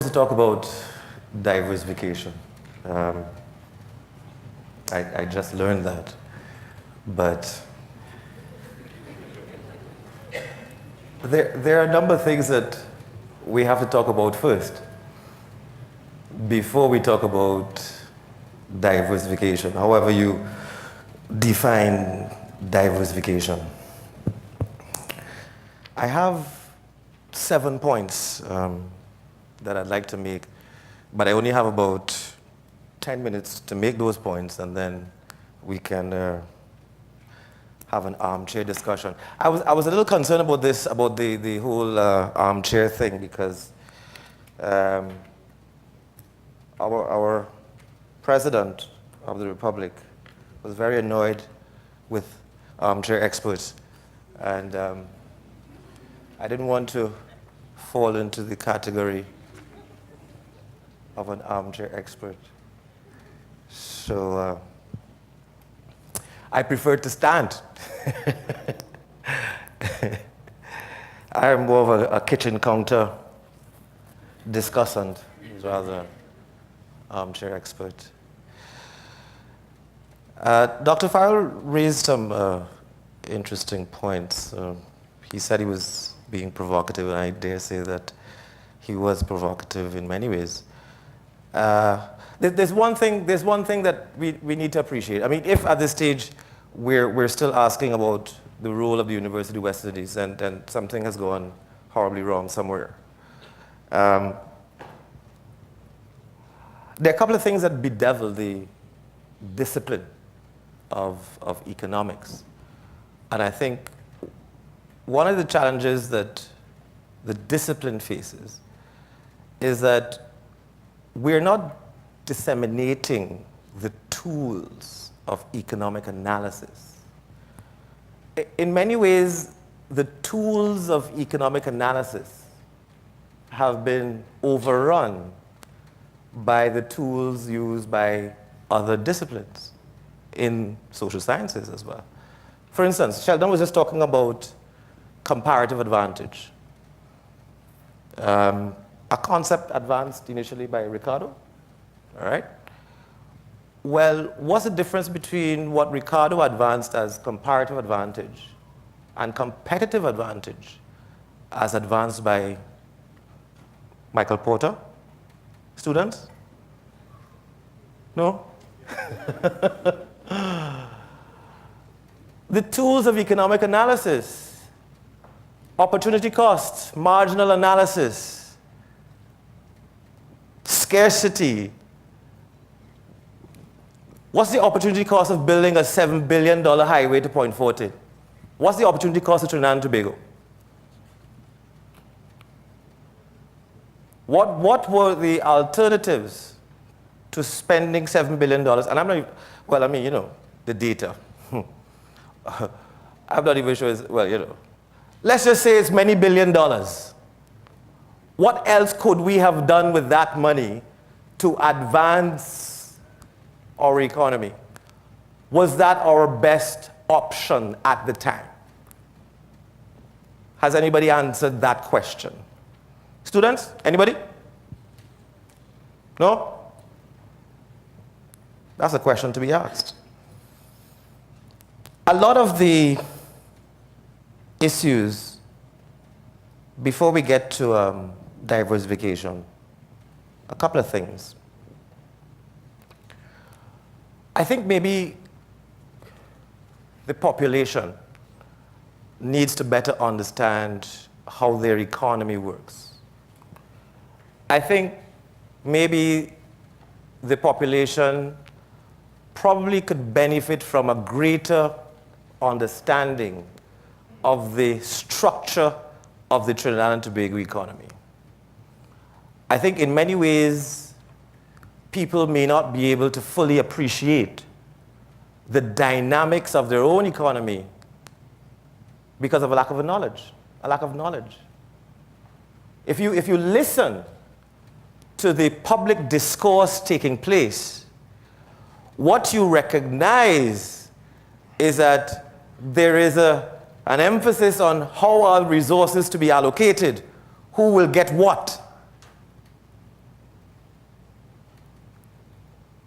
To talk about diversification. Um, I just learned that, but there are a number of things that we have to talk about first before we talk about diversification, however you define diversification. I have 7 points that I'd like to make, but I only have about 10 minutes to make those points, and then we can have an armchair discussion. I was a little concerned about this, about the whole armchair thing, because our president of the Republic was very annoyed with armchair experts, and I didn't want to fall into the category of an armchair expert. So I prefer to stand. I am more of a kitchen counter discussant rather than armchair expert. Dr. Farrell raised some interesting points. He said he was being provocative, and I dare say that he was provocative in many ways. There's one thing that we need to appreciate. I mean, if at this stage we're still asking about the role of the University of West Indies, and something has gone horribly wrong somewhere. There are a couple of things that bedevil the discipline of economics. And I think one of the challenges that the discipline faces is that we're not disseminating the tools of economic analysis. In many ways, the tools of economic analysis have been overrun by the tools used by other disciplines in social sciences as well. For instance, Sheldon was just talking about comparative advantage. A concept advanced initially by Ricardo, all right? Well, what's the difference between what Ricardo advanced as comparative advantage and competitive advantage as advanced by Michael Porter? Students? No? The tools of economic analysis, opportunity cost, marginal analysis, scarcity. What's the opportunity cost of building a $7 billion highway to Point Fortin? What's the opportunity cost of Trinidad and Tobago? What were the alternatives to spending $7 billion? And I'm not, well, I mean, you know, the data. I'm not even sure, well, you know. Let's just say it's many $billion. What else could we have done with that money to advance our economy? Was that our best option at the time? Has anybody answered that question? Students, anybody? No? That's a question to be asked. A lot of the issues, before we get to diversification, a couple of things. I think maybe the population needs to better understand how their economy works. I think maybe the population probably could benefit from a greater understanding of the structure of the Trinidad and Tobago economy. I think in many ways, people may not be able to fully appreciate the dynamics of their own economy because of a lack of knowledge. If you listen to the public discourse taking place, what you recognize is that there is an emphasis on how are resources to be allocated, who will get what.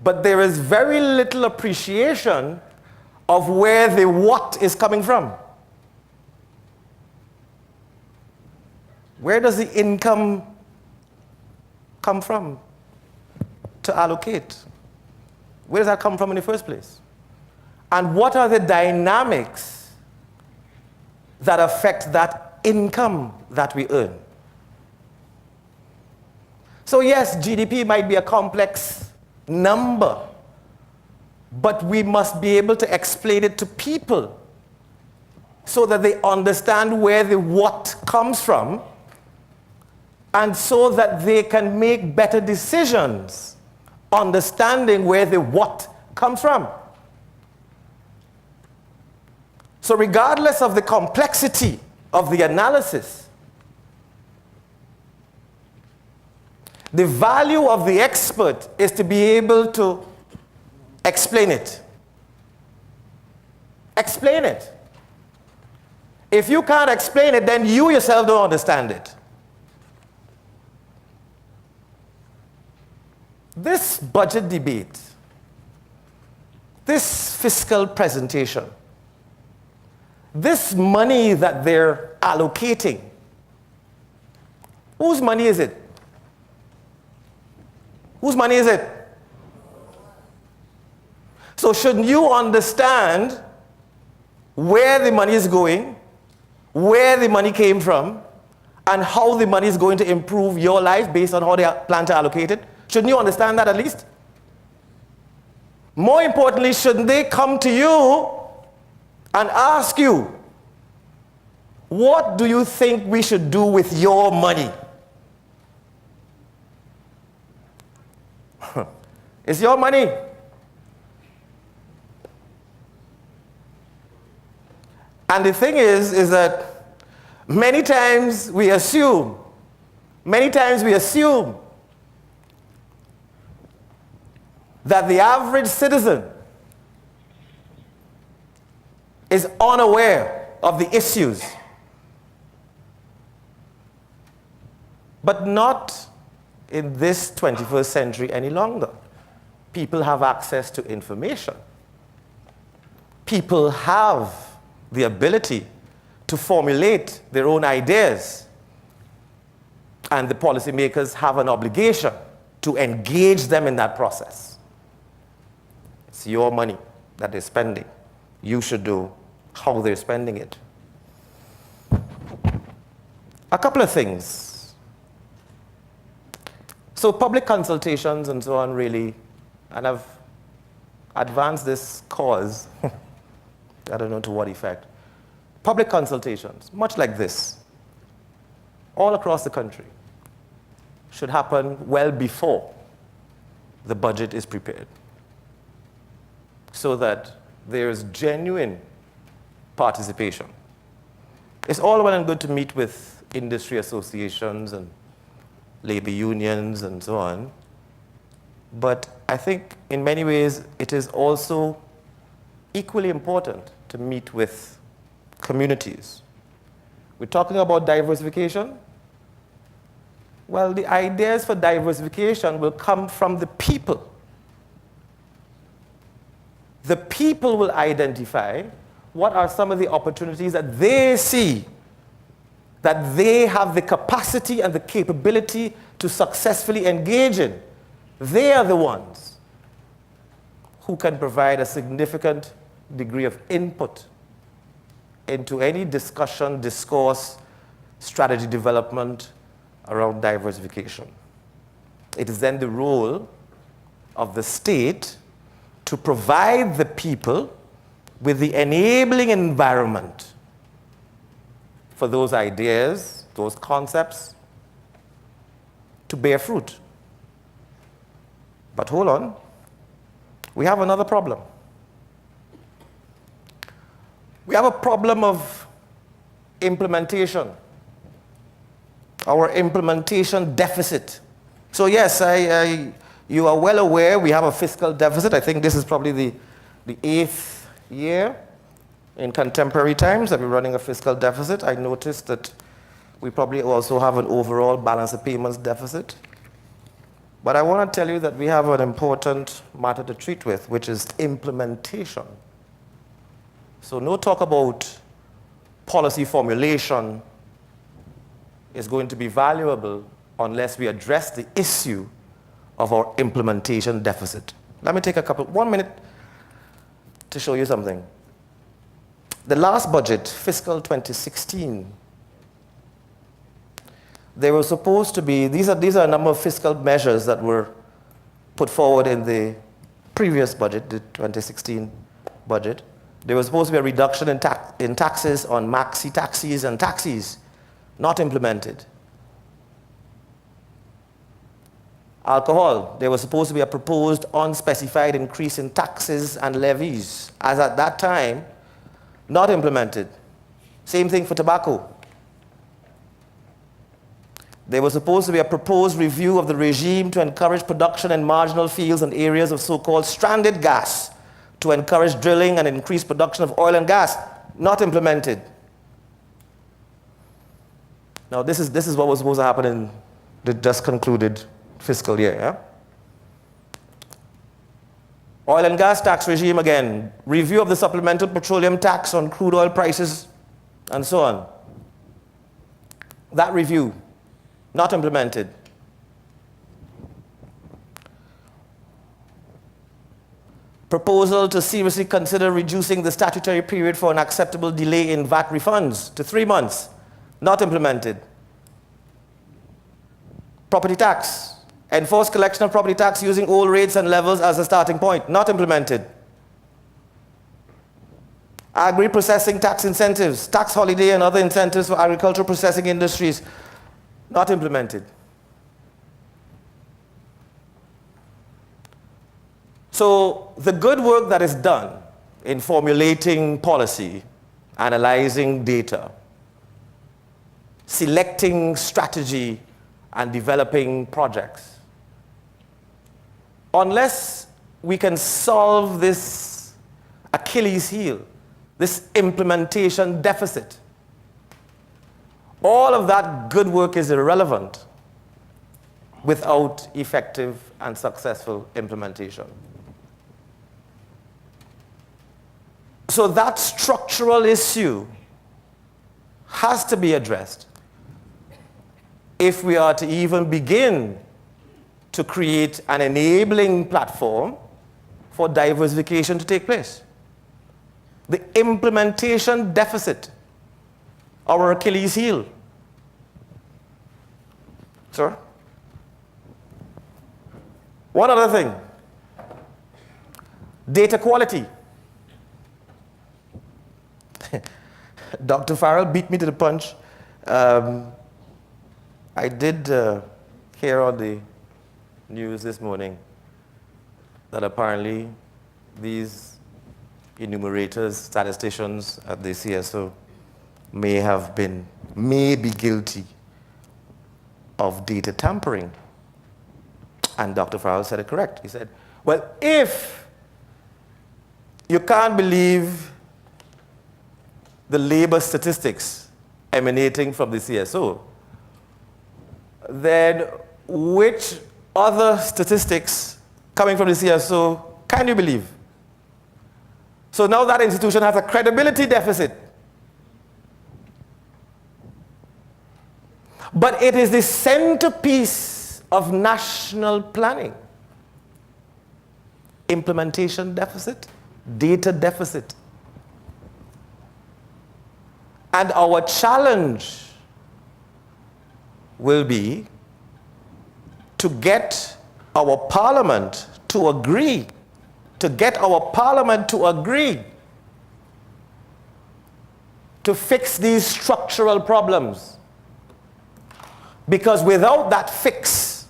but there is very little appreciation of where the what is coming from. Where does the income come from to allocate? Where does that come from in the first place? And what are the dynamics that affect that income that we earn? So yes, GDP might be a complex number, but we must be able to explain it to people so that they understand where the what comes from, and so that they can make better decisions understanding where the what comes from. So regardless of the complexity of the analysis, the value of the expert is to be able to explain it. Explain it. If you can't explain it, then you yourself don't understand it. This budget debate, this fiscal presentation, this money that they're allocating, whose money is it? Whose money is it? So shouldn't you understand where the money is going, where the money came from, and how the money is going to improve your life based on how they plan to allocate it? Shouldn't you understand that at least? More importantly, shouldn't they come to you and ask you, what do you think we should do with your money? It's your money. And the thing is that many times we assume that the average citizen is unaware of the issues. But not in this 21st century any longer. People have access to information. People have the ability to formulate their own ideas. And the policymakers have an obligation to engage them in that process. It's your money that they're spending. You should know how they're spending it. A couple of things. So public consultations and so on really, and I've advanced this cause, I don't know to what effect. Public consultations, much like this, all across the country, should happen well before the budget is prepared, so that there's genuine participation. It's all well and good to meet with industry associations and labor unions and so on, but I think in many ways it is also equally important to meet with communities. We're talking about diversification. Well, the ideas for diversification will come from the people. The people will identify what are some of the opportunities that they see, that they have the capacity and the capability to successfully engage in. They are the ones who can provide a significant degree of input into any discussion, discourse, strategy development around diversification. It is then the role of the state to provide the people with the enabling environment for those ideas, those concepts, to bear fruit. But hold on, we have another problem. We have a problem of implementation, our implementation deficit. So yes, you are well aware we have a fiscal deficit. I think this is probably the 8th year in contemporary times that we're running a fiscal deficit. I noticed that we probably also have an overall balance of payments deficit. But I want to tell you that we have an important matter to treat with, which is implementation. So no talk about policy formulation is going to be valuable unless we address the issue of our implementation deficit. Let me take 1 minute to show you something. The last budget, fiscal 2016, there were supposed to be, these are a number of fiscal measures that were put forward in the previous budget, the 2016 budget. There was supposed to be a reduction in taxes on maxi taxis and taxis, not implemented. Alcohol, there was supposed to be a proposed unspecified increase in taxes and levies, as at that time, not implemented. Same thing for tobacco. There was supposed to be a proposed review of the regime to encourage production in marginal fields and areas of so-called stranded gas, to encourage drilling and increase production of oil and gas, not implemented. Now this is what was supposed to happen in the just concluded fiscal year. Yeah? Oil and gas tax regime again, review of the supplemental petroleum tax on crude oil prices and so on. That review, not implemented. Proposal to seriously consider reducing the statutory period for an acceptable delay in VAT refunds to 3 months, not implemented. Property tax, enforce collection of property tax using old rates and levels as a starting point, not implemented. Agri-processing tax incentives, tax holiday and other incentives for agricultural processing industries, not implemented. So the good work that is done in formulating policy, analyzing data, selecting strategy, and developing projects, unless we can solve this Achilles heel, this implementation deficit, all of that good work is irrelevant without effective and successful implementation. So that structural issue has to be addressed if we are to even begin to create an enabling platform for diversification to take place. The implementation deficit, our Achilles heel. Sir? One other thing, data quality. Dr. Farrell beat me to the punch. I did hear on the news this morning that apparently these enumerators, statisticians at the CSO may be guilty of data tampering. And Dr. Farrell said it correct. He said, well, if you can't believe the labor statistics emanating from the CSO, then which other statistics coming from the CSO can you believe? So now that institution has a credibility deficit. But it is the centerpiece of national planning. Implementation deficit, data deficit. And our challenge will be to get our parliament to agree, to fix these structural problems. Because without that fix,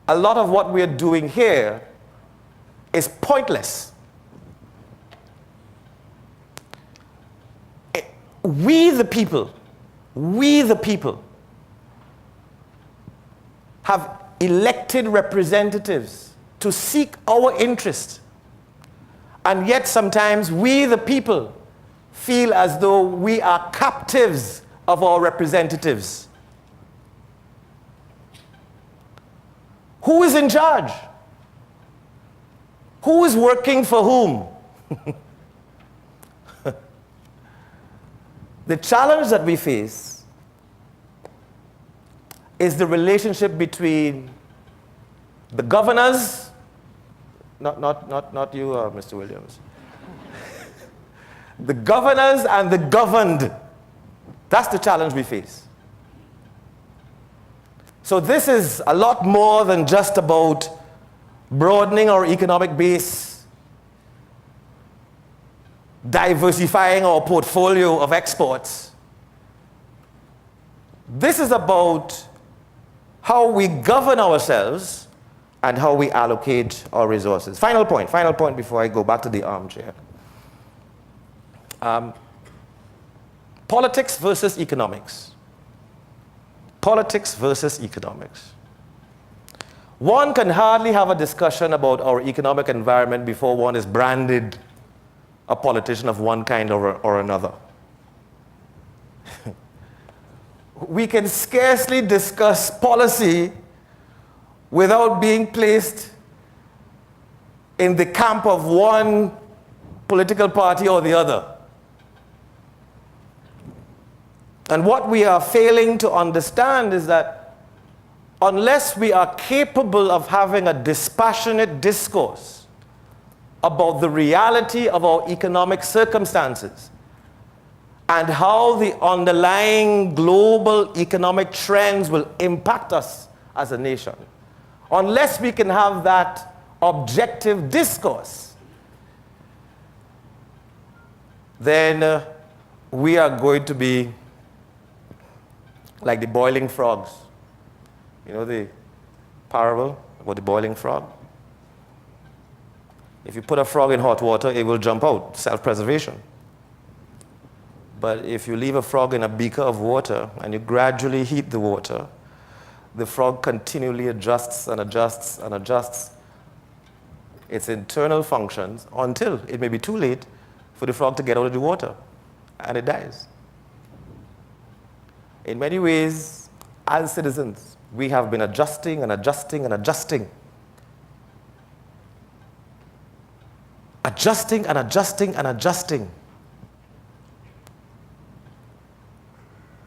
a lot of what we're doing here is pointless. We the people have elected representatives to seek our interest. And yet sometimes we the people feel as though we are captives of our representatives. Who is in charge? Who is working for whom? The challenge that we face is the relationship between the governors, not you, Mr. Williams, the governors and the governed. That's the challenge we face. So this is a lot more than just about broadening our economic base, diversifying our portfolio of exports. This is about how we govern ourselves and how we allocate our resources. Final point before I go back to the armchair. Politics versus economics. Politics versus economics. One can hardly have a discussion about our economic environment before one is branded a politician of one kind or another. We can scarcely discuss policy without being placed in the camp of one political party or the other. And what we are failing to understand is that unless we are capable of having a dispassionate discourse about the reality of our economic circumstances and how the underlying global economic trends will impact us as a nation, unless we can have that objective discourse, then we are going to be like the boiling frogs. You know the parable about the boiling frog? If you put a frog in hot water, it will jump out, self-preservation. But if you leave a frog in a beaker of water and you gradually heat the water, the frog continually adjusts and adjusts and adjusts its internal functions until it may be too late for the frog to get out of the water, and it dies. In many ways, as citizens, we have been adjusting and adjusting and adjusting. Adjusting and adjusting and adjusting.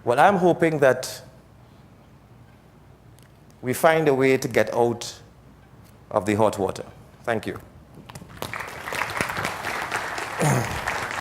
Well, I'm hoping that we find a way to get out of the hot water. Thank you.